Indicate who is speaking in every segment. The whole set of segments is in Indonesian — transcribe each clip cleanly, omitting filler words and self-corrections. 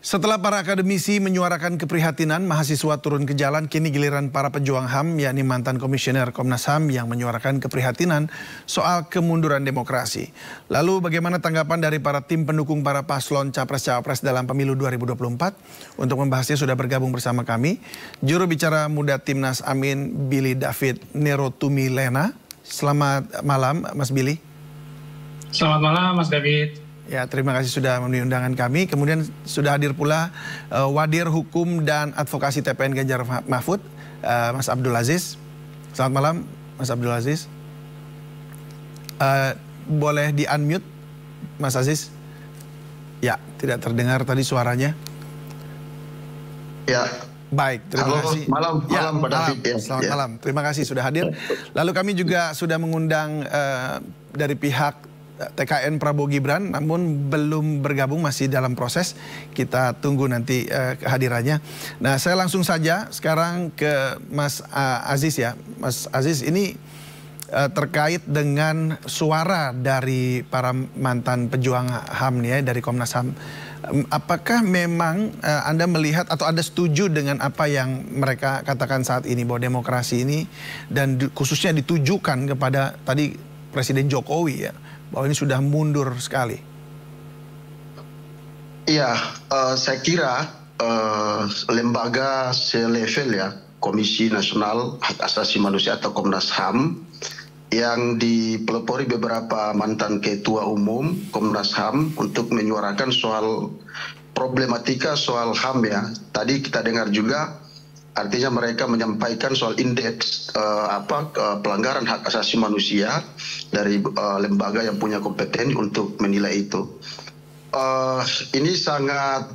Speaker 1: Setelah para akademisi menyuarakan keprihatinan, mahasiswa turun ke jalan, kini giliran para pejuang HAM, yakni mantan komisioner Komnas HAM yang menyuarakan keprihatinan soal kemunduran demokrasi. Lalu bagaimana tanggapan dari para tim pendukung para paslon Capres-Cawapres dalam pemilu 2024? Untuk membahasnya sudah bergabung bersama kami, juru bicara muda Timnas Amin, Billy David Nerotumilena. Selamat malam, Mas Billy.
Speaker 2: Selamat malam, Mas David.
Speaker 1: Ya, terima kasih sudah memenuhi undangan kami. Kemudian sudah hadir pula Wadir Hukum dan Advokasi TPN Ganjar Mahfud, Mas Abdul Aziz. Selamat malam, Mas Abdul Aziz. Boleh di-unmute, Mas Aziz? Ya, tidak terdengar tadi suaranya.
Speaker 3: Ya.
Speaker 1: Baik, terima kasih.
Speaker 3: Malam, Pak David.
Speaker 1: Selamat malam, terima kasih sudah hadir. Lalu kami juga sudah mengundang dari pihak TKN Prabowo Gibran, namun belum bergabung, masih dalam proses. Kita tunggu nanti kehadirannya. Nah, saya langsung saja sekarang ke Mas Aziz ya. Mas Aziz, ini terkait dengan suara dari para mantan pejuang HAM nih ya, dari Komnas HAM. Apakah memang Anda melihat atau Anda setuju dengan apa yang mereka katakan saat ini, bahwa demokrasi ini dan khususnya ditujukan kepada tadi Presiden Jokowi ya, bahwa ini sudah mundur sekali?
Speaker 3: Iya, saya kira lembaga selevel ya, Komisi Nasional Hak Asasi Manusia atau Komnas HAM, yang dipelopori beberapa mantan ketua umum Komnas HAM untuk menyuarakan soal problematika soal HAM ya. Tadi kita dengar juga, artinya mereka menyampaikan soal indeks pelanggaran hak asasi manusia dari lembaga yang punya kompeten untuk menilai itu. Ini sangat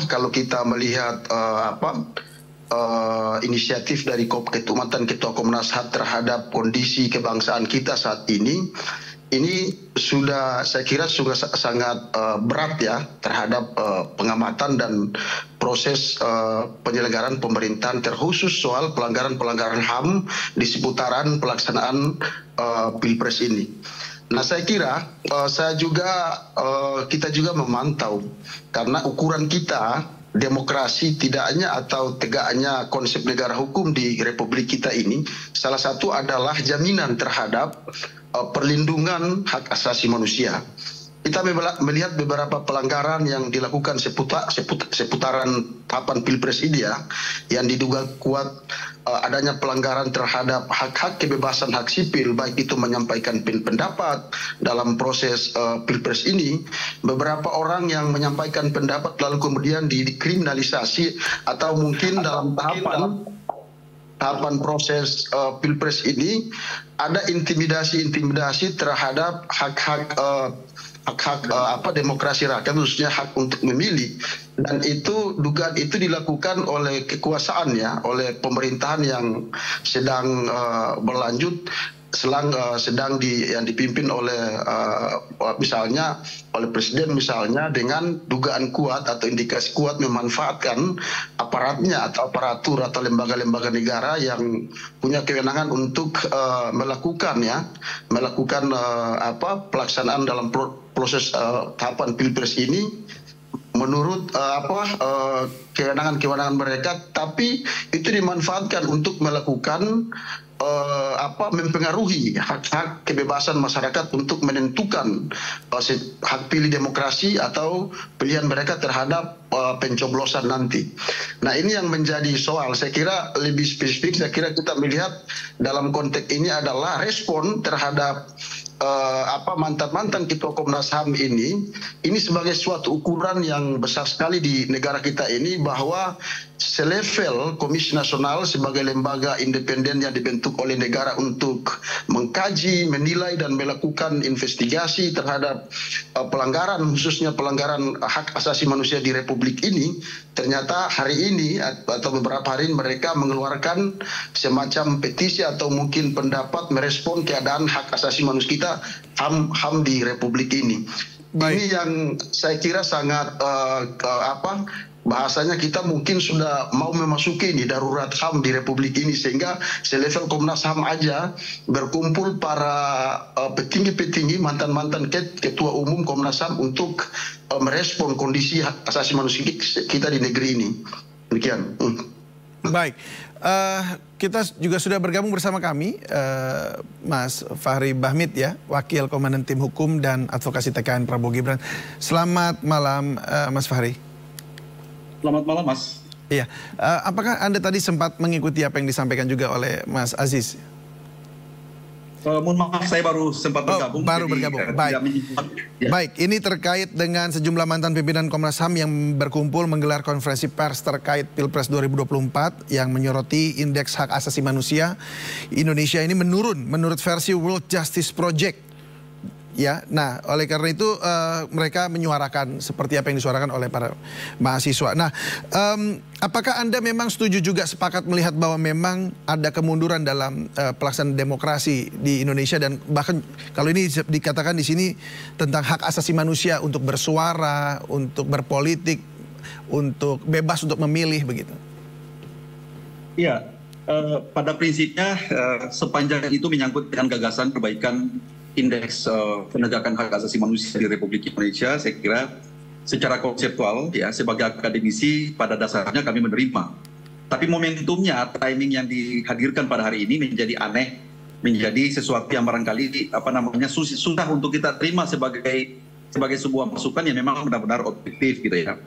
Speaker 3: kalau kita melihat inisiatif dari mantan ketua Komnas HAM terhadap kondisi kebangsaan kita saat ini sudah, saya kira sudah sangat berat ya terhadap pengamatan dan proses penyelenggaraan pemerintahan, terkhusus soal pelanggaran-pelanggaran HAM di seputaran pelaksanaan Pilpres ini. Nah, saya kira kita juga memantau, karena ukuran kita demokrasi tidaknya atau tegaknya konsep negara hukum di Republik kita ini, salah satu adalah jaminan terhadap perlindungan hak asasi manusia. Kita melihat beberapa pelanggaran yang dilakukan seputaran tahapan Pilpres ini ya, yang diduga kuat adanya pelanggaran terhadap hak-hak kebebasan hak sipil, baik itu menyampaikan pendapat dalam proses Pilpres ini. Beberapa orang yang menyampaikan pendapat lalu kemudian dikriminalisasi, atau mungkin dalam tahapan proses Pilpres ini ada intimidasi terhadap hak-hak demokrasi rakyat, khususnya hak untuk memilih, dan itu dugaan itu dilakukan oleh kekuasaan ya, oleh pemerintahan yang sedang berlanjut, yang dipimpin oleh misalnya oleh presiden misalnya, dengan dugaan kuat atau indikasi kuat memanfaatkan aparatnya atau aparatur atau lembaga-lembaga negara yang punya kewenangan untuk melakukan pelaksanaan dalam proses tahapan Pilpres ini menurut kewenangan mereka, tapi itu dimanfaatkan untuk melakukan mempengaruhi hak-hak kebebasan masyarakat untuk menentukan hak pilih demokrasi atau pilihan mereka terhadap pencoblosan nanti. Nah, ini yang menjadi soal. Saya kira lebih spesifik, saya kira kita melihat dalam konteks ini adalah respon terhadap mantan-mantan ketua Komnas HAM ini sebagai suatu ukuran yang besar sekali di negara kita ini, bahwa selevel Komisi Nasional sebagai lembaga independen yang dibentuk oleh negara untuk mengkaji, menilai, dan melakukan investigasi terhadap pelanggaran, khususnya pelanggaran hak asasi manusia di Republik ini, ternyata hari ini atau beberapa hari ini mereka mengeluarkan semacam petisi atau mungkin pendapat merespon keadaan hak asasi manusia kita HAM di Republik ini.
Speaker 1: Baik.
Speaker 3: Ini yang saya kira sangat bahasanya kita mungkin sudah mau memasuki ini darurat HAM di Republik ini, sehingga selevel Komnas HAM aja berkumpul para petinggi-petinggi mantan-mantan ketua umum Komnas HAM untuk merespon kondisi hak asasi manusia kita di negeri ini. Demikian.
Speaker 1: Baik, kita juga sudah bergabung bersama kami, Mas Fahri Bahmid ya, Wakil Komandan Tim Hukum dan Advokasi TKN Prabowo Gibran. Selamat malam, Mas Fahri.
Speaker 4: Selamat malam, Mas.
Speaker 1: Iya, apakah Anda tadi sempat mengikuti apa yang disampaikan juga oleh Mas Aziz?
Speaker 4: Mohon maaf, saya baru sempat bergabung.
Speaker 1: Baru bergabung, baik.
Speaker 4: Ya.
Speaker 1: Baik, ini terkait dengan sejumlah mantan pimpinan Komnas HAM yang berkumpul menggelar konferensi pers terkait Pilpres 2024 yang menyoroti indeks hak asasi manusia Indonesia ini menurun menurut versi World Justice Project. Ya, nah oleh karena itu mereka menyuarakan seperti apa yang disuarakan oleh para mahasiswa. Nah, apakah Anda memang setuju juga sepakat melihat bahwa memang ada kemunduran dalam pelaksanaan demokrasi di Indonesia, dan bahkan kalau ini dikatakan di sini tentang hak asasi manusia untuk bersuara, untuk berpolitik, untuk bebas untuk memilih begitu?
Speaker 4: Iya, pada prinsipnya sepanjang itu menyangkut dengan gagasan perbaikan indeks penegakan hak asasi manusia di Republik Indonesia, saya kira secara konseptual ya sebagai akademisi pada dasarnya kami menerima. Tapi momentumnya, timing yang dihadirkan pada hari ini menjadi aneh, menjadi sesuatu yang barangkali susah untuk kita terima sebagai sebuah masukan yang memang benar-benar objektif gitu ya.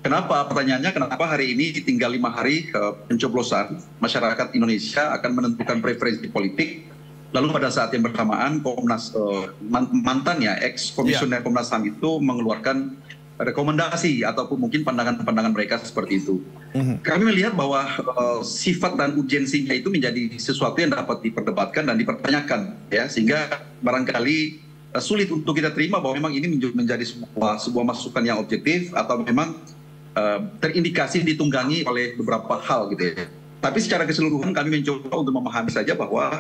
Speaker 4: Kenapa? Pertanyaannya kenapa hari ini tinggal 5 hari pencoblosan masyarakat Indonesia akan menentukan preferensi politik. Lalu pada saat yang bersamaan Komnas mantannya ex-komisioner Komnas HAM itu mengeluarkan rekomendasi ataupun mungkin pandangan-pandangan mereka seperti itu. Kami melihat bahwa sifat dan urgensinya itu menjadi sesuatu yang dapat diperdebatkan dan dipertanyakan ya, sehingga barangkali sulit untuk kita terima bahwa memang ini menjadi sebuah masukan yang objektif atau memang terindikasi ditunggangi oleh beberapa hal gitu ya. Tapi secara keseluruhan kami mencoba untuk memahami saja bahwa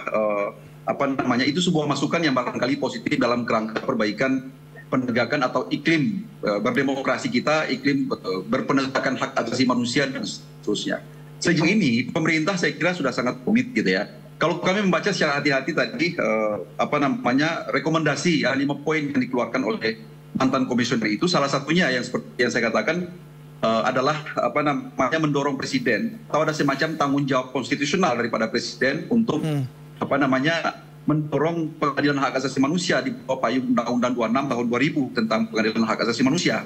Speaker 4: itu sebuah masukan yang barangkali positif dalam kerangka perbaikan penegakan atau iklim berdemokrasi kita, iklim berpenegakan hak asasi manusia dan seterusnya. Sejauh ini pemerintah saya kira sudah sangat komit gitu ya. Kalau kami membaca secara hati-hati tadi rekomendasi 5 poin yang dikeluarkan oleh mantan komisioner itu, salah satunya yang seperti yang saya katakan adalah mendorong presiden atau ada semacam tanggung jawab konstitusional daripada presiden untuk mendorong pengadilan hak asasi manusia di bawah payung Undang-Undang 26 tahun 2000 tentang pengadilan hak asasi manusia.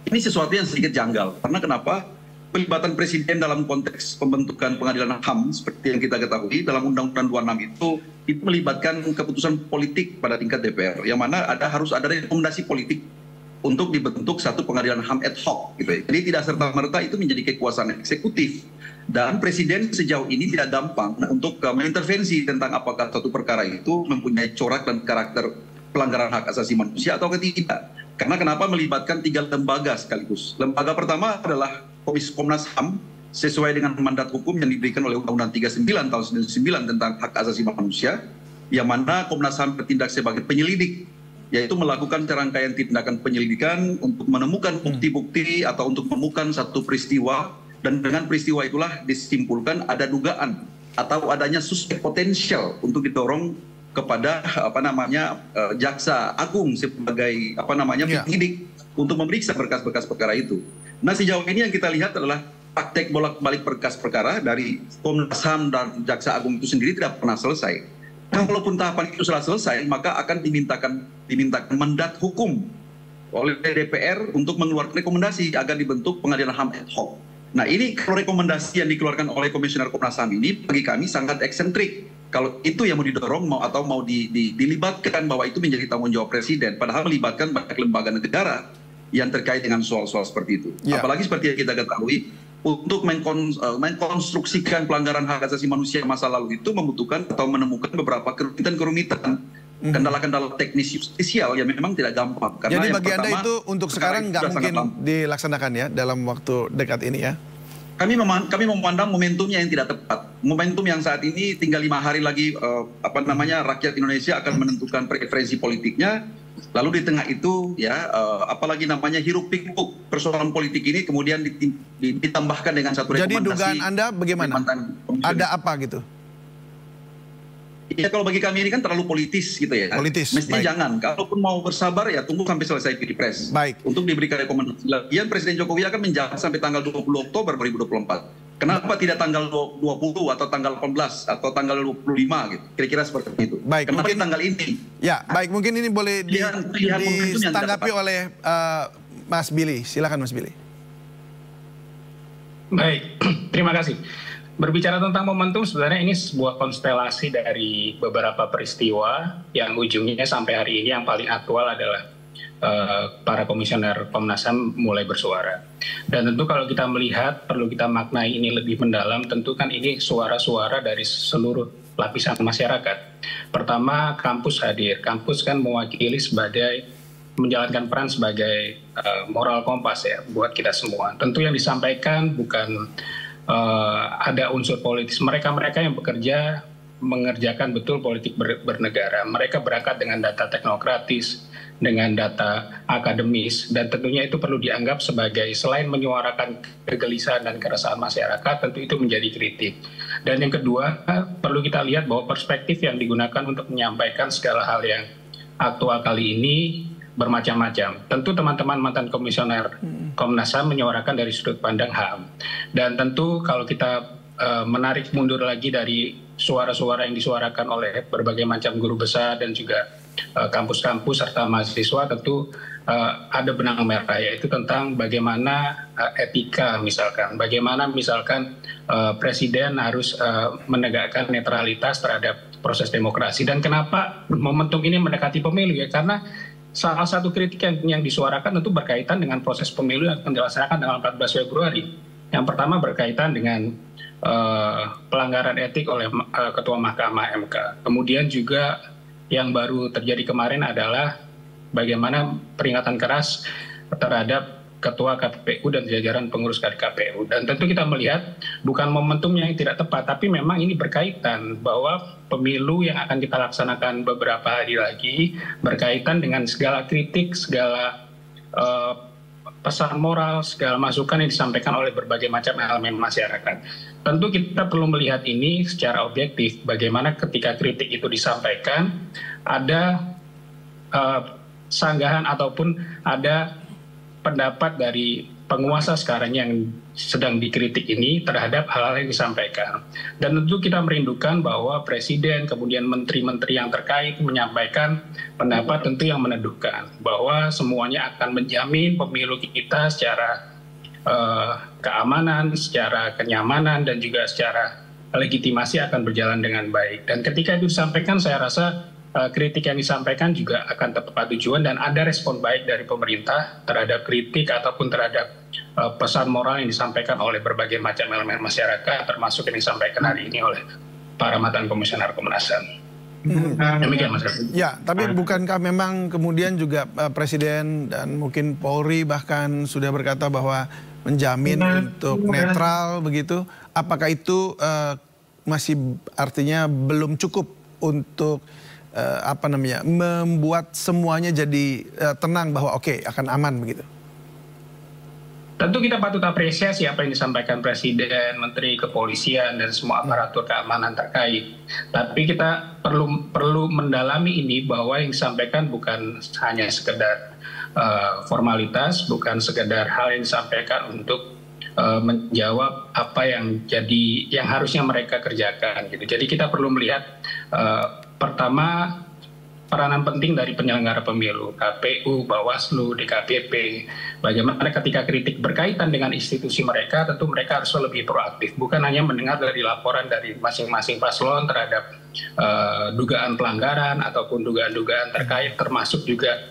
Speaker 4: Ini sesuatu yang sedikit janggal. Karena kenapa? Pelibatan presiden dalam konteks pembentukan pengadilan HAM seperti yang kita ketahui dalam Undang-Undang 26 itu melibatkan keputusan politik pada tingkat DPR, yang mana harus ada rekomendasi politik untuk dibentuk satu pengadilan HAM ad hoc gitu ya. Jadi tidak serta-merta itu menjadi kekuasaan eksekutif. Dan presiden sejauh ini tidak gampang untuk mengintervensi tentang apakah suatu perkara itu mempunyai corak dan karakter pelanggaran hak asasi manusia atau tidak. Karena kenapa melibatkan 3 lembaga sekaligus. Lembaga pertama adalah Komnas HAM sesuai dengan mandat hukum yang diberikan oleh Undang-Undang 39 tahun 99 tentang hak asasi manusia, yang mana Komnas HAM bertindak sebagai penyelidik, yaitu melakukan serangkaian tindakan penyelidikan untuk menemukan bukti-bukti atau untuk menemukan satu peristiwa, dan dengan peristiwa itulah disimpulkan ada dugaan atau adanya suspek potensial untuk didorong kepada jaksa agung sebagai penyidik untuk memeriksa berkas-berkas perkara itu. Nah, sejauh ini yang kita lihat adalah praktek bolak-balik berkas perkara dari Komnas HAM dan jaksa agung itu sendiri tidak pernah selesai. Kalaupun tahapan itu sudah selesai, maka akan dimintakan mandat hukum oleh DPR untuk mengeluarkan rekomendasi agar dibentuk pengadilan HAM ad hoc. Nah, ini kalau rekomendasi yang dikeluarkan oleh Komisioner Komnas HAM ini bagi kami sangat eksentrik. Kalau itu yang mau didorong mau dilibatkan bahwa itu menjadi tanggung jawab presiden, padahal melibatkan banyak lembaga negara yang terkait dengan soal-soal seperti itu. Ya. Apalagi seperti yang kita ketahui, untuk mengkonstruksikan pelanggaran hak asasi manusia masa lalu itu membutuhkan atau menemukan beberapa kerumitan, kendala-kendala teknis justisial yang memang tidak gampang. Karena
Speaker 1: jadi bagi Anda itu untuk sekarang nggak mungkin dilaksanakan ya dalam waktu dekat ini ya?
Speaker 4: Kami memandang momentumnya yang tidak tepat. Momentum yang saat ini tinggal 5 hari lagi rakyat Indonesia akan menentukan preferensi politiknya. Lalu di tengah itu ya apalagi namanya hiruk pikuk persoalan politik ini kemudian ditambahkan dengan satu rekomendasi.
Speaker 1: Jadi dugaan Anda bagaimana? Ada apa gitu?
Speaker 4: Ya kalau bagi kami ini kan terlalu politis gitu ya.
Speaker 1: Politis.
Speaker 4: Mestinya jangan. Kalaupun mau bersabar ya tunggu sampai selesai Pilpres.
Speaker 1: Baik.
Speaker 4: Untuk diberikan rekomendasi. Lagian Presiden Jokowi akan menjabat sampai tanggal 20 Oktober 2024. Kenapa tidak tanggal 20 atau tanggal 18 atau tanggal 25 gitu? Kira-kira seperti itu.
Speaker 1: Baik.
Speaker 4: Kenapa
Speaker 1: mungkin,
Speaker 4: di tanggal ini?
Speaker 1: Ya, baik. Mungkin ini boleh ditanggapi oleh Mas Billy. Silakan Mas Billy.
Speaker 2: Baik, terima kasih. Berbicara tentang momentum, sebenarnya ini sebuah konstelasi dari beberapa peristiwa yang ujungnya sampai hari ini yang paling aktual adalah para komisioner Komnas HAM mulai bersuara. Dan tentu kalau kita melihat, perlu kita maknai ini lebih mendalam, tentu kan ini suara-suara dari seluruh lapisan masyarakat. Pertama, kampus hadir. Kampus kan mewakili sebagai, menjalankan peran sebagai moral kompas ya buat kita semua. Tentu yang disampaikan bukan ada unsur politis. Mereka-mereka yang bekerja mengerjakan betul politik bernegara. Mereka berangkat dengan data teknokratis, dengan data akademis, dan tentunya itu perlu dianggap sebagai selain menyuarakan kegelisahan dan keresahan masyarakat, tentu itu menjadi kritik. Dan yang kedua, perlu kita lihat bahwa perspektif yang digunakan untuk menyampaikan segala hal yang aktual kali ini bermacam-macam. Tentu teman-teman mantan komisioner Komnas HAM menyuarakan dari sudut pandang HAM. Dan tentu kalau kita menarik mundur lagi dari suara-suara yang disuarakan oleh berbagai macam guru besar dan juga kampus-kampus serta mahasiswa, tentu ada benang merah, yaitu tentang bagaimana etika misalkan. Bagaimana misalkan presiden harus menegakkan netralitas terhadap proses demokrasi. Dan kenapa momentum ini mendekati pemilu ya? Karena salah satu kritik yang disuarakan tentu berkaitan dengan proses pemilu yang akan dilaksanakan tanggal 14 Februari. Yang pertama berkaitan dengan pelanggaran etik oleh Ketua Mahkamah MK. Kemudian juga yang baru terjadi kemarin adalah bagaimana peringatan keras terhadap Ketua KPU dan jajaran pengurus KPU. Dan tentu kita melihat bukan momentumnya yang tidak tepat, tapi memang ini berkaitan bahwa pemilu yang akan kita laksanakan beberapa hari lagi berkaitan dengan segala kritik, segala pesan moral, segala masukan yang disampaikan oleh berbagai macam elemen masyarakat. Tentu kita perlu melihat ini secara objektif, bagaimana ketika kritik itu disampaikan, ada sanggahan ataupun ada pendapat dari penguasa sekarang yang sedang dikritik ini terhadap hal-hal yang disampaikan. Dan tentu kita merindukan bahwa presiden, kemudian menteri-menteri yang terkait menyampaikan pendapat tentu yang meneduhkan, bahwa semuanya akan menjamin pemilu kita secara keamanan, secara kenyamanan, dan juga secara legitimasi akan berjalan dengan baik. Dan ketika itu disampaikan, saya rasa kritik yang disampaikan juga akan tepat tujuan dan ada respon baik dari pemerintah terhadap kritik ataupun terhadap pesan moral yang disampaikan oleh berbagai macam elemen masyarakat, termasuk yang disampaikan hari ini oleh para mantan komisioner Komnas HAM. Demikian Mas Raffi.
Speaker 1: Ya, tapi bukankah memang kemudian juga Presiden dan mungkin Polri bahkan sudah berkata bahwa menjamin untuk netral begitu? Apakah itu masih artinya belum cukup untuk membuat semuanya jadi tenang bahwa oke, akan aman begitu?
Speaker 2: Tentu kita patut apresiasi apa yang disampaikan Presiden, Menteri Kepolisian, dan semua aparatur keamanan terkait. Tapi kita perlu mendalami ini bahwa yang disampaikan bukan hanya sekedar formalitas, bukan sekedar hal yang disampaikan untuk menjawab apa yang harusnya mereka kerjakan gitu. Jadi kita perlu melihat pertama peranan penting dari penyelenggara pemilu, KPU, Bawaslu, DKPP, bagaimana ketika kritik berkaitan dengan institusi mereka, tentu mereka harus lebih proaktif, bukan hanya mendengar dari laporan dari masing-masing paslon terhadap dugaan pelanggaran ataupun dugaan-dugaan terkait, termasuk juga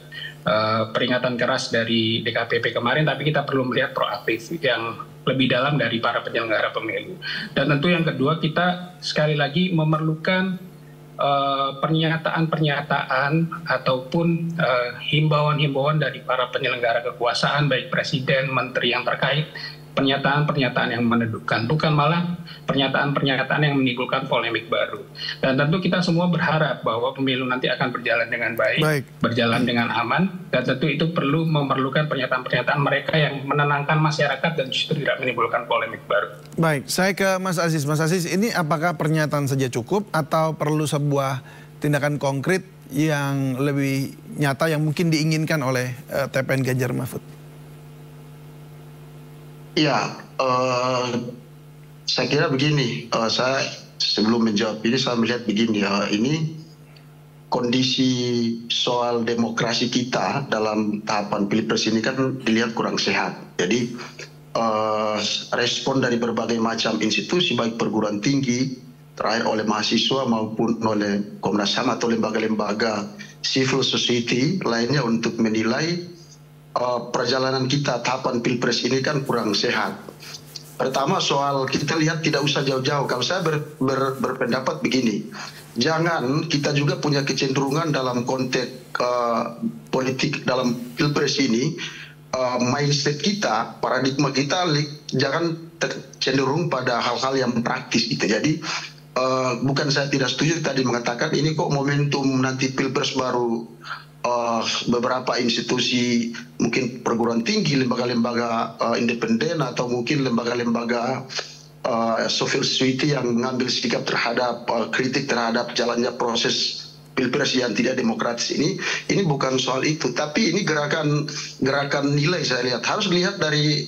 Speaker 2: peringatan keras dari DKPP kemarin, tapi kita perlu melihat proaktif yang lebih dalam dari para penyelenggara pemilu. Dan tentu yang kedua, kita sekali lagi memerlukan pernyataan-pernyataan ataupun himbauan-himbauan dari para penyelenggara kekuasaan, baik presiden, menteri yang terkait, pernyataan-pernyataan yang menedukkan, bukan malah pernyataan-pernyataan yang menimbulkan polemik baru. Dan tentu kita semua berharap bahwa pemilu nanti akan berjalan dengan baik, berjalan dengan aman, dan tentu itu memerlukan pernyataan-pernyataan mereka yang menenangkan masyarakat dan justru tidak menimbulkan polemik baru.
Speaker 1: Baik, saya ke Mas Aziz. Mas Aziz, ini apakah pernyataan saja cukup atau perlu sebuah tindakan konkret yang lebih nyata yang mungkin diinginkan oleh TPN Ganjar Mahfud?
Speaker 3: Ya, saya kira begini, saya sebelum menjawab ini saya melihat begini, ini kondisi soal demokrasi kita dalam tahapan pilpres ini kan dilihat kurang sehat. Jadi respon dari berbagai macam institusi baik perguruan tinggi, terakhir oleh mahasiswa maupun oleh Komnas HAM atau lembaga-lembaga civil society lainnya untuk menilai perjalanan kita tahapan pilpres ini kan kurang sehat. Pertama soal kita lihat tidak usah jauh-jauh. Kalau saya berpendapat begini, jangan kita juga punya kecenderungan dalam konteks politik dalam pilpres ini, mindset kita, paradigma kita jangan cenderung pada hal-hal yang praktis gitu. Jadi bukan saya tidak setuju tadi mengatakan ini kok momentum nanti pilpres baru beberapa institusi mungkin perguruan tinggi, lembaga-lembaga independen atau mungkin lembaga-lembaga civil society yang mengambil sikap terhadap kritik terhadap jalannya proses pilpres yang tidak demokratis ini bukan soal itu, tapi ini gerakan nilai. Saya lihat harus dilihat dari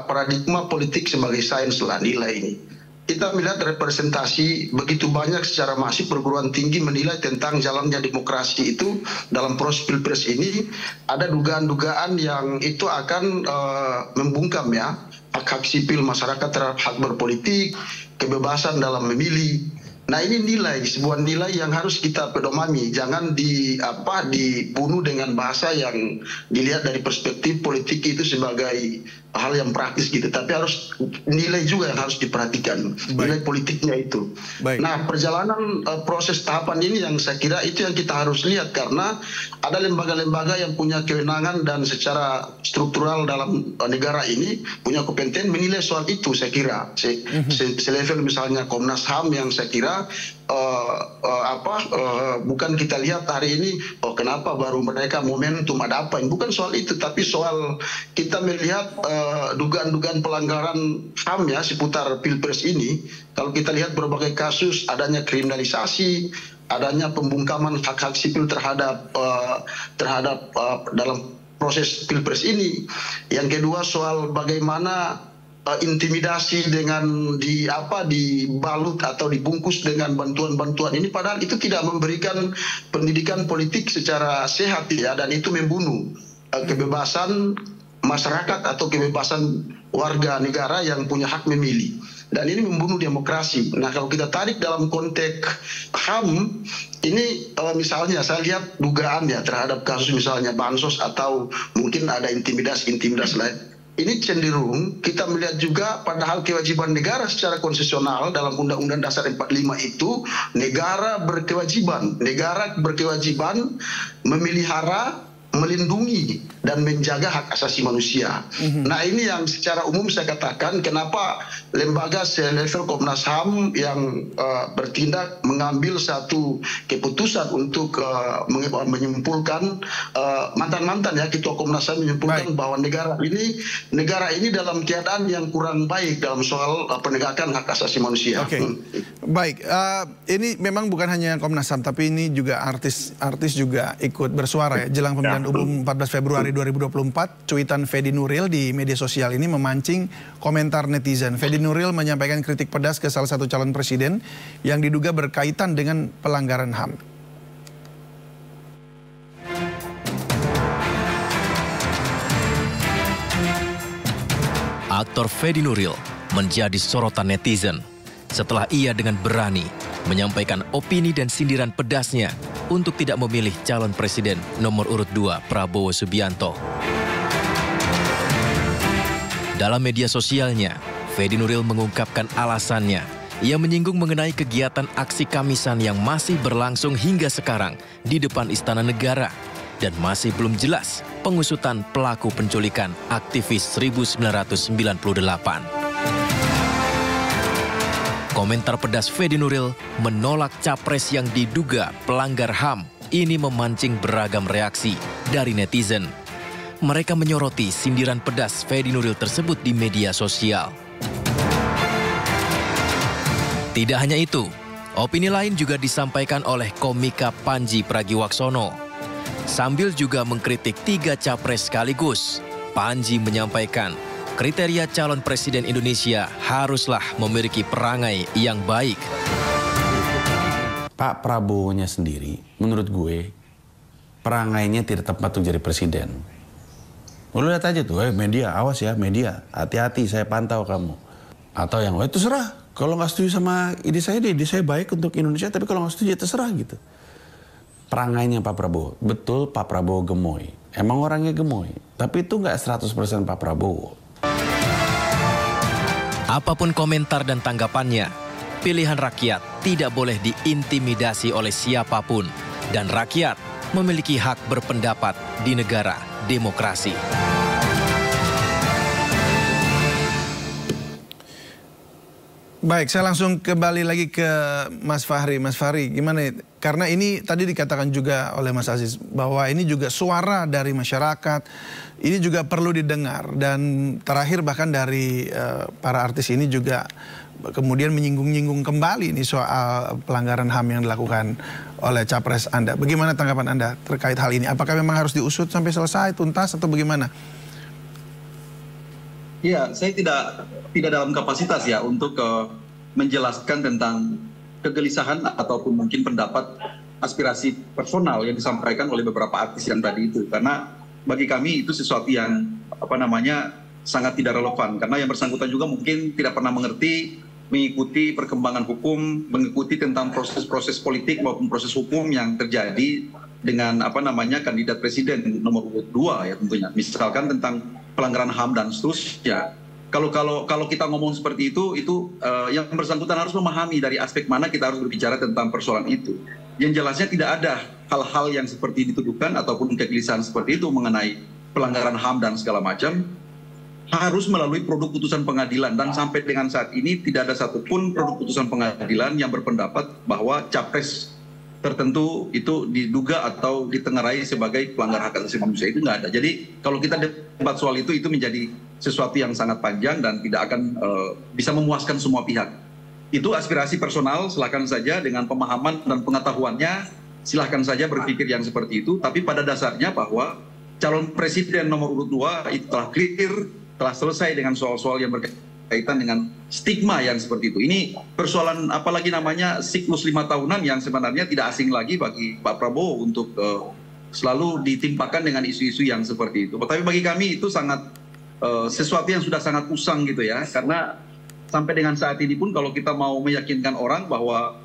Speaker 3: paradigma politik sebagai sains lah nilai ini. Kita melihat representasi begitu banyak secara masif perguruan tinggi menilai tentang jalannya demokrasi itu dalam proses pilpres ini. Ada dugaan-dugaan yang itu akan membungkam ya hak-hak sipil masyarakat terhadap hak berpolitik, kebebasan dalam memilih. Nah ini sebuah nilai yang harus kita pedomani, jangan dibunuh dengan bahasa yang dilihat dari perspektif politik itu sebagai hal yang praktis gitu, tapi harus nilai juga yang harus diperhatikan, nilai politiknya itu. Nah perjalanan proses tahapan ini yang saya kira itu yang kita harus lihat, karena ada lembaga-lembaga yang punya kewenangan dan secara struktural dalam negara ini punya kompetensi menilai soal itu. Saya kira selevel misalnya Komnas HAM yang saya kira bukan kita lihat hari ini kenapa baru mereka momentum ada apa, bukan soal itu, tapi soal kita melihat dugaan-dugaan pelanggaran HAM ya seputar pilpres ini. Kalau kita lihat berbagai kasus, adanya kriminalisasi, adanya pembungkaman hak-hak sipil terhadap dalam proses pilpres ini. Yang kedua soal bagaimana intimidasi dengan dibalut atau dibungkus dengan bantuan-bantuan ini, padahal itu tidak memberikan pendidikan politik secara sehat ya, dan itu membunuh kebebasan masyarakat atau kebebasan warga negara yang punya hak memilih, dan ini membunuh demokrasi. Nah kalau kita tarik dalam konteks HAM ini, misalnya saya lihat dugaan ya terhadap kasus misalnya bansos atau mungkin ada intimidasi lain. Ini cenderung kita melihat juga padahal kewajiban negara secara konstitusional dalam Undang-Undang Dasar 45 itu negara berkewajiban memelihara, melindungi dan menjaga hak asasi manusia. Nah ini yang secara umum saya katakan kenapa lembaga selevel Komnas HAM yang bertindak mengambil satu keputusan untuk menyimpulkan mantan-mantan ya ketua Komnas HAM menyimpulkan bahwa negara ini dalam keadaan yang kurang baik dalam soal penegakan hak asasi manusia.
Speaker 1: Baik, ini memang bukan hanya Komnas HAM, tapi ini juga artis juga ikut bersuara ya jelang pemilihan umum 14 Februari 2024. Cuitan Fedi Nuril di media sosial ini memancing komentar netizen. Fedi Nuril menyampaikan kritik pedas ke salah satu calon presiden yang diduga berkaitan dengan pelanggaran HAM.
Speaker 5: Aktor Fedi Nuril menjadi sorotan netizen setelah ia dengan berani menyampaikan opini dan sindiran pedasnya untuk tidak memilih calon presiden nomor urut 2 Prabowo Subianto. Dalam media sosialnya, Fedi Nuril mengungkapkan alasannya. Ia menyinggung mengenai kegiatan aksi Kamisan yang masih berlangsung hingga sekarang di depan Istana Negara. dan masih belum jelas pengusutan pelaku penculikan aktivis 1998. Komentar pedas Fedi Nuril menolak capres yang diduga pelanggar HAM ini memancing beragam reaksi dari netizen. Mereka menyoroti sindiran pedas Fedi Nuril tersebut di media sosial. Tidak hanya itu, opini lain juga disampaikan oleh komika Panji Pragiwaksono. Sambil juga mengkritik 3 capres sekaligus, Panji menyampaikan kriteria calon presiden Indonesia haruslah memiliki perangai yang baik.
Speaker 6: Pak Prabowo-nya sendiri, menurut gue, perangainya tidak tepat untuk jadi presiden. Lu lihat aja tuh, media, awas ya media, hati-hati saya pantau kamu. Atau yang, itu terserah, kalau nggak setuju sama ide saya baik untuk Indonesia, tapi kalau nggak setuju ya terserah gitu. Perangainya Pak Prabowo, betul Pak Prabowo gemoy. Emang orangnya gemoy, tapi itu nggak 100% Pak Prabowo.
Speaker 5: Apapun komentar dan tanggapannya, pilihan rakyat tidak boleh diintimidasi oleh siapapun, dan rakyat memiliki hak berpendapat di negara demokrasi.
Speaker 1: Baik, saya langsung kembali lagi ke Mas Fahri. Mas Fahri, gimana? Karena ini tadi dikatakan juga oleh Mas Aziz bahwa ini juga suara dari masyarakat, ini juga perlu didengar. Dan terakhir bahkan dari para artis ini juga kemudian menyinggung-nyinggung kembali nih soal pelanggaran HAM yang dilakukan oleh capres Anda. Bagaimana tanggapan Anda terkait hal ini? Apakah memang harus diusut sampai selesai, tuntas, atau bagaimana?
Speaker 4: Ya, saya tidak dalam kapasitas ya untuk menjelaskan tentang kegelisahan ataupun mungkin pendapat aspirasi personal yang disampaikan oleh beberapa artis yang tadi itu. Karena bagi kami itu sesuatu yang sangat tidak relevan. Karena yang bersangkutan juga mungkin tidak pernah mengerti, mengikuti perkembangan hukum, mengikuti tentang proses-proses politik maupun proses hukum yang terjadi dengan kandidat presiden nomor 2 ya tentunya. Misalkan tentang pelanggaran HAM dan seterusnya. Kalau kita ngomong seperti itu yang bersangkutan harus memahami dari aspek mana kita harus berbicara tentang persoalan itu. Yang jelasnya tidak ada hal-hal yang seperti dituduhkan ataupun kegelisahan seperti itu mengenai pelanggaran HAM dan segala macam harus melalui produk putusan pengadilan, dan sampai dengan saat ini tidak ada satupun produk putusan pengadilan yang berpendapat bahwa capres tertentu itu diduga atau ditengarai sebagai pelanggar hak asasi manusia. Itu nggak ada. Jadi kalau kita debat soal itu menjadi sesuatu yang sangat panjang dan tidak akan bisa memuaskan semua pihak. Itu aspirasi personal, silakan saja dengan pemahaman dan pengetahuannya, silahkan saja berpikir yang seperti itu. Tapi pada dasarnya bahwa calon presiden nomor urut 2 itu telah clear, telah selesai dengan soal-soal yang berkaitan dengan stigma yang seperti itu. Ini persoalan apalagi namanya siklus 5 tahunan yang sebenarnya tidak asing lagi bagi Pak Prabowo untuk selalu ditimpakan dengan isu-isu yang seperti itu. Tapi bagi kami itu sangat sesuatu yang sudah sangat usang gitu ya. Karena sampai dengan saat ini pun kalau kita mau meyakinkan orang bahwa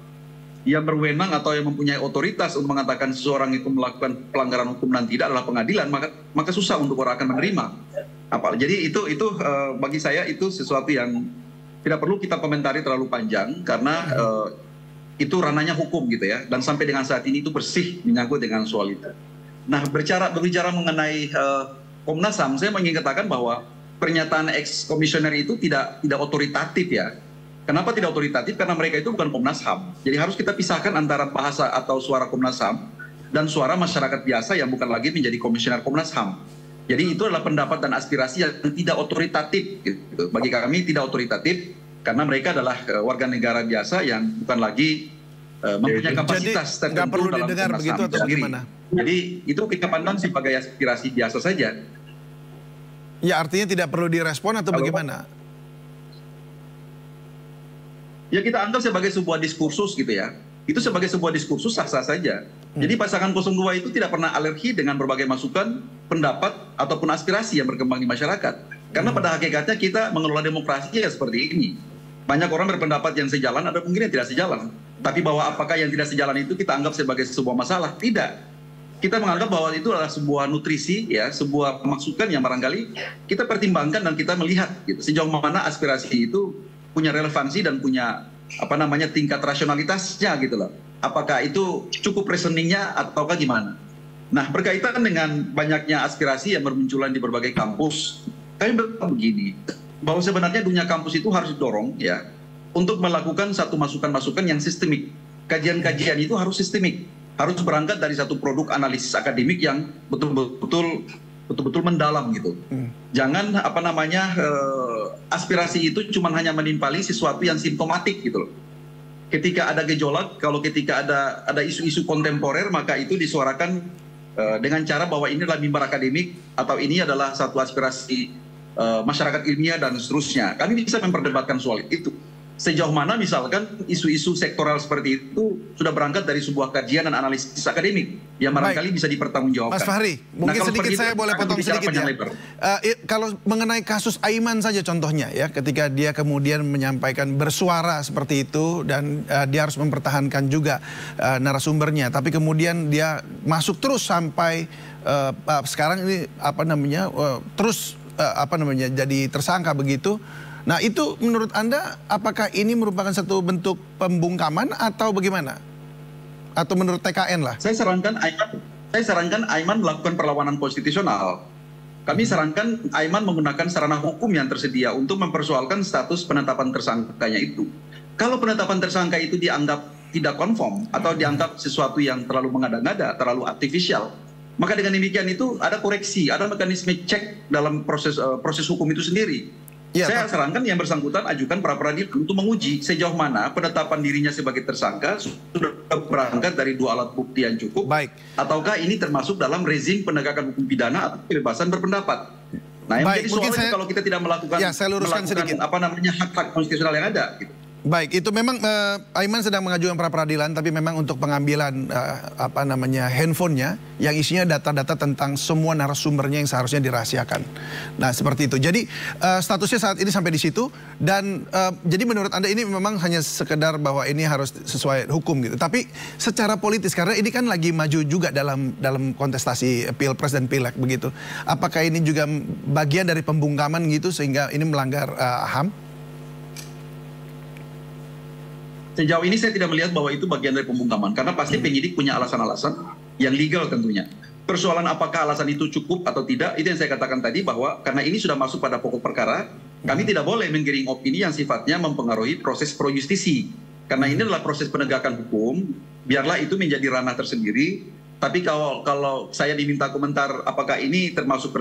Speaker 4: yang berwenang atau yang mempunyai otoritas untuk mengatakan seseorang itu melakukan pelanggaran hukum dan tidak adalah pengadilan, maka susah untuk orang akan menerima. Jadi itu bagi saya itu sesuatu yang tidak perlu kita komentari terlalu panjang karena itu ranahnya hukum gitu ya, dan sampai dengan saat ini itu bersih menyangkut dengan soal itu. Nah, berbicara mengenai Komnas HAM, saya ingin katakan bahwa pernyataan ex-komisioner itu tidak otoritatif ya. Kenapa tidak otoritatif? Karena mereka itu bukan Komnas HAM. Jadi harus kita pisahkan antara bahasa atau suara Komnas HAM dan suara masyarakat biasa yang bukan lagi menjadi komisioner Komnas HAM. Jadi itu adalah pendapat dan aspirasi yang tidak otoritatif. Gitu. Bagi kami tidak otoritatif karena mereka adalah warga negara biasa yang bukan lagi mempunyai kapasitas tertentu dalam Komnas HAM itu sendiri. Jadi itu kita pandang sebagai aspirasi biasa saja.
Speaker 1: Ya, artinya tidak perlu direspon atau bagaimana?
Speaker 4: Ya, kita anggap sebagai sebuah diskursus gitu ya. Itu sebagai sebuah diskursus sah-sah saja. Jadi pasangan 02 itu tidak pernah alergi dengan berbagai masukan, pendapat, ataupun aspirasi yang berkembang di masyarakat. Karena pada hakikatnya kita mengelola demokrasi ya seperti ini. Banyak orang berpendapat yang sejalan, ada mungkin yang tidak sejalan. Tapi bahwa apakah yang tidak sejalan itu kita anggap sebagai sebuah masalah? Tidak. Kita menganggap bahwa itu adalah sebuah nutrisi, ya, sebuah masukan yang barangkali kita pertimbangkan dan kita melihat gitu, sejauh mana aspirasi itu punya relevansi dan punya tingkat rasionalitasnya gitu loh. Apakah itu cukup reasoningnya ataukah gimana? Nah, berkaitan dengan banyaknya aspirasi yang bermunculan di berbagai kampus, kami berkata begini, bahwa sebenarnya dunia kampus itu harus didorong ya untuk melakukan satu masukan-masukan yang sistemik. Kajian-kajian itu harus sistemik, harus berangkat dari satu produk analisis akademik yang betul-betul mendalam gitu. Jangan aspirasi itu cuma hanya menimpali sesuatu yang simptomatik gitu loh. Ketika ada gejolak, ketika ada isu-isu kontemporer, maka itu disuarakan dengan cara bahwa ini adalah mimbar akademik atau ini adalah satu aspirasi masyarakat ilmiah dan seterusnya. Kami bisa memperdebatkan soal itu. Sejauh mana misalkan isu-isu sektoral seperti itu sudah berangkat dari sebuah kajian dan analisis akademik yang barangkali bisa dipertanggungjawabkan.
Speaker 1: Mas Fahri, mungkin sedikit saya boleh potong sedikit ya. Kalau mengenai kasus Aiman saja contohnya ya, ketika dia kemudian menyampaikan bersuara seperti itu dan dia harus mempertahankan juga narasumbernya, tapi kemudian dia masuk terus sampai sekarang ini terus jadi tersangka begitu. Nah itu menurut Anda apakah ini merupakan satu bentuk pembungkaman atau bagaimana? Atau menurut TKN lah?
Speaker 4: Saya sarankan Aiman melakukan perlawanan konstitusional. Kami sarankan Aiman menggunakan sarana hukum yang tersedia untuk mempersoalkan status penetapan tersangkanya itu. Kalau penetapan tersangka itu dianggap tidak konform atau dianggap sesuatu yang terlalu mengada-ngada, terlalu artifisial, maka dengan demikian itu ada koreksi, ada mekanisme cek dalam proses hukum itu sendiri. Ya, saya sarankan yang bersangkutan ajukan pra peradilan untuk menguji sejauh mana penetapan dirinya sebagai tersangka sudah berangkat dari dua alat bukti yang cukup, ataukah ini termasuk dalam rezim penegakan hukum pidana atau kebebasan berpendapat. Nah, yang menjadi soal itu kalau kita tidak melakukan hak-hak konstitusional yang ada. Gitu.
Speaker 1: Baik, itu memang Aiman sedang mengajukan pra peradilan, tapi memang untuk pengambilan handphonenya yang isinya data-data tentang semua narasumbernya yang seharusnya dirahasiakan. Nah, seperti itu. Jadi statusnya saat ini sampai di situ dan jadi menurut Anda ini memang hanya sekedar bahwa ini harus sesuai hukum gitu. Tapi secara politis karena ini kan lagi maju juga dalam kontestasi Pilpres dan Pileg begitu. Apakah ini juga bagian dari pembungkaman gitu sehingga ini melanggar HAM?
Speaker 4: Sejauh ini saya tidak melihat bahwa itu bagian dari pembungkaman, karena pasti penyidik punya alasan-alasan yang legal tentunya. Persoalan apakah alasan itu cukup atau tidak, itu yang saya katakan tadi bahwa karena ini sudah masuk pada pokok perkara, kami tidak boleh menggiring opini yang sifatnya mempengaruhi proses pro justisi. Karena ini adalah proses penegakan hukum, biarlah itu menjadi ranah tersendiri. Tapi kalau saya diminta komentar apakah ini termasuk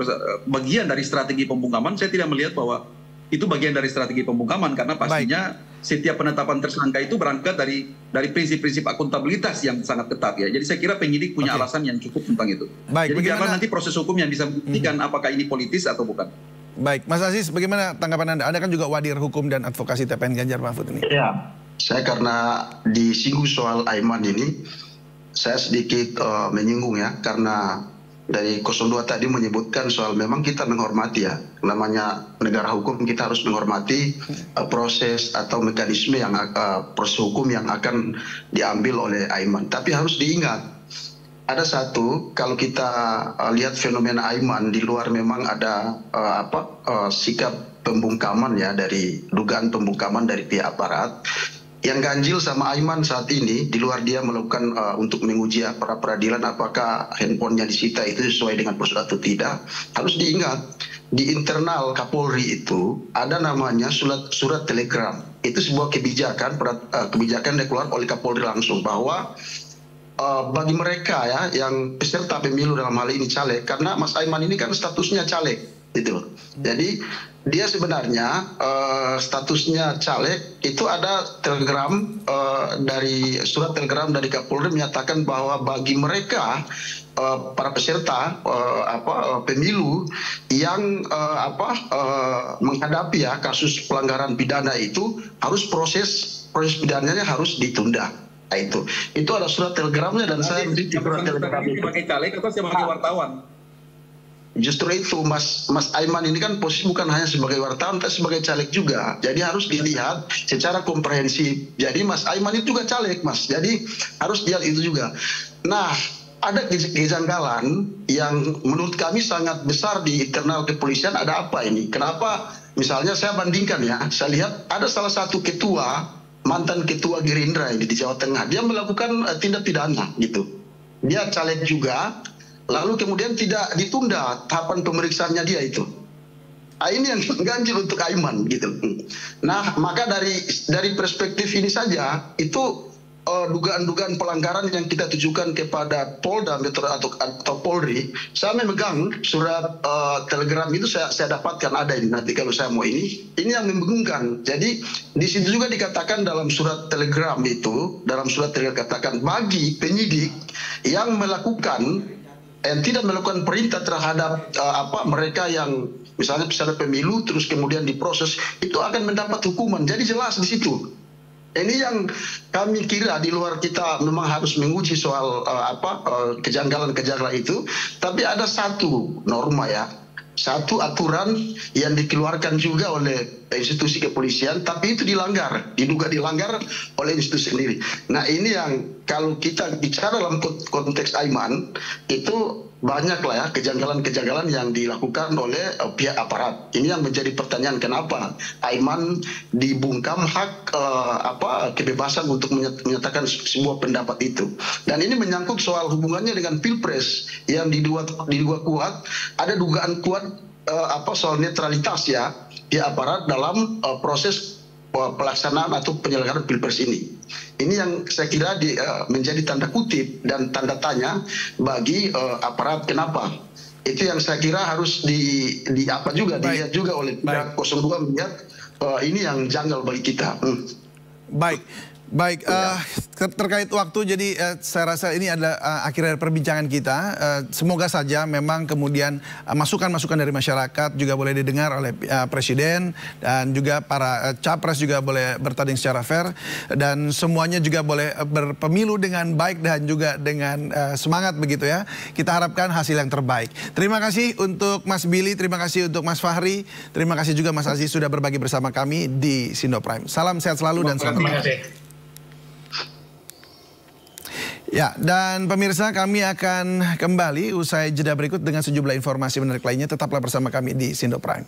Speaker 4: bagian dari strategi pembungkaman, saya tidak melihat bahwa itu bagian dari strategi pembungkaman karena pastinya setiap penetapan tersangka itu berangkat dari prinsip-prinsip akuntabilitas yang sangat ketat ya. Jadi saya kira penyidik punya alasan yang cukup tentang itu. Jadi biarlah nanti proses hukum yang bisa membuktikan apakah ini politis atau bukan.
Speaker 1: Baik, Mas Aziz, bagaimana tanggapan Anda? Anda kan juga wadir hukum dan advokasi TPN Ganjar Mahfud ini.
Speaker 3: Ya, saya karena disinggung soal Aiman ini, saya sedikit menyinggung ya, karena dari 02 tadi menyebutkan soal memang kita menghormati ya, namanya negara hukum, kita harus menghormati proses atau mekanisme yang proses hukum yang akan diambil oleh Aiman. Tapi harus diingat, ada satu, kalau kita lihat fenomena Aiman di luar memang ada sikap pembungkaman ya, dari dugaan pembungkaman dari pihak aparat. Yang ganjil sama Aiman saat ini, di luar dia melakukan untuk menguji pra peradilan apakah handphonenya disita itu sesuai dengan prosedur atau tidak, harus diingat di internal Kapolri itu ada namanya surat telegram. Itu sebuah kebijakan yang keluar oleh Kapolri langsung bahwa bagi mereka ya yang peserta pemilu dalam hal ini caleg, karena Mas Aiman ini kan statusnya caleg gitu. Jadi dia sebenarnya statusnya caleg, itu ada telegram dari surat telegram dari Kapolri menyatakan bahwa bagi mereka para peserta pemilu yang menghadapi ya kasus pelanggaran pidana itu harus proses pidananya harus ditunda. Nah, itu ada surat telegramnya dan saya surat telegram itu
Speaker 4: sebagai caleg atau sebagai wartawan.
Speaker 3: Justru itu Mas Aiman ini kan posisi bukan hanya sebagai wartawan, tapi sebagai caleg juga. Jadi harus dilihat secara komprehensif. Jadi Mas Aiman itu juga caleg, Mas. Jadi harus dilihat itu juga. Nah, ada kejanggalan yang menurut kami sangat besar di internal kepolisian. Ada apa ini? Kenapa? Misalnya saya bandingkan ya, saya lihat ada salah satu ketua, mantan ketua Gerindra ini di Jawa Tengah. Dia melakukan tindak pidana gitu. Dia caleg juga. lalu kemudian tidak ditunda tahapan pemeriksaannya dia itu. Nah, ini yang ganjil untuk Aiman gitu. Nah, maka dari perspektif ini saja itu dugaan-dugaan pelanggaran yang kita tujukan kepada Polda Metro atau Polri. Saya memegang surat telegram itu saya dapatkan ada ini nanti kalau saya mau ini yang membingungkan. Jadi di situ juga dikatakan dalam surat telegram itu, katakan bagi penyidik yang melakukan tidak melakukan perintah terhadap mereka yang misalnya pemilu terus kemudian diproses itu akan mendapat hukuman. Jadi jelas di situ. Ini yang kami kira di luar kita memang harus menguji soal kejanggalan-kejanggalan itu, tapi ada satu norma ya, satu aturan yang dikeluarkan juga oleh institusi kepolisian, tapi itu diduga dilanggar oleh institusi sendiri. Nah ini yang kalau kita bicara dalam konteks Aiman itu banyak lah ya kejanggalan-kejanggalan yang dilakukan oleh pihak aparat. Ini yang menjadi pertanyaan kenapa Aiman dibungkam hak kebebasan untuk menyatakan sebuah pendapat itu. Dan ini menyangkut soal hubungannya dengan Pilpres yang diduga kuat, ada dugaan kuat soal netralitas ya pihak aparat dalam proses pelaksanaan atau penyelenggaraan Pilpres ini. Ini yang saya kira menjadi tanda kutip dan tanda tanya bagi aparat. Kenapa? Itu yang saya kira harus dilihat juga oleh pihak 02 melihat ini yang janggal bagi kita.
Speaker 1: Baik, terkait waktu, jadi saya rasa ini adalah akhir dari perbincangan kita. Semoga saja memang kemudian masukan-masukan dari masyarakat juga boleh didengar oleh Presiden dan juga para capres juga boleh bertanding secara fair dan semuanya juga boleh berpemilu dengan baik dan juga dengan semangat begitu ya. Kita harapkan hasil yang terbaik. Terima kasih untuk Mas Billy, terima kasih untuk Mas Fahri, terima kasih juga Mas Aziz sudah berbagi bersama kami di Sindo Prime. Salam sehat selalu dan selamat malam. Ya, dan pemirsa kami akan kembali usai jeda berikut dengan sejumlah informasi menarik lainnya. Tetaplah bersama kami di Sindo Prime.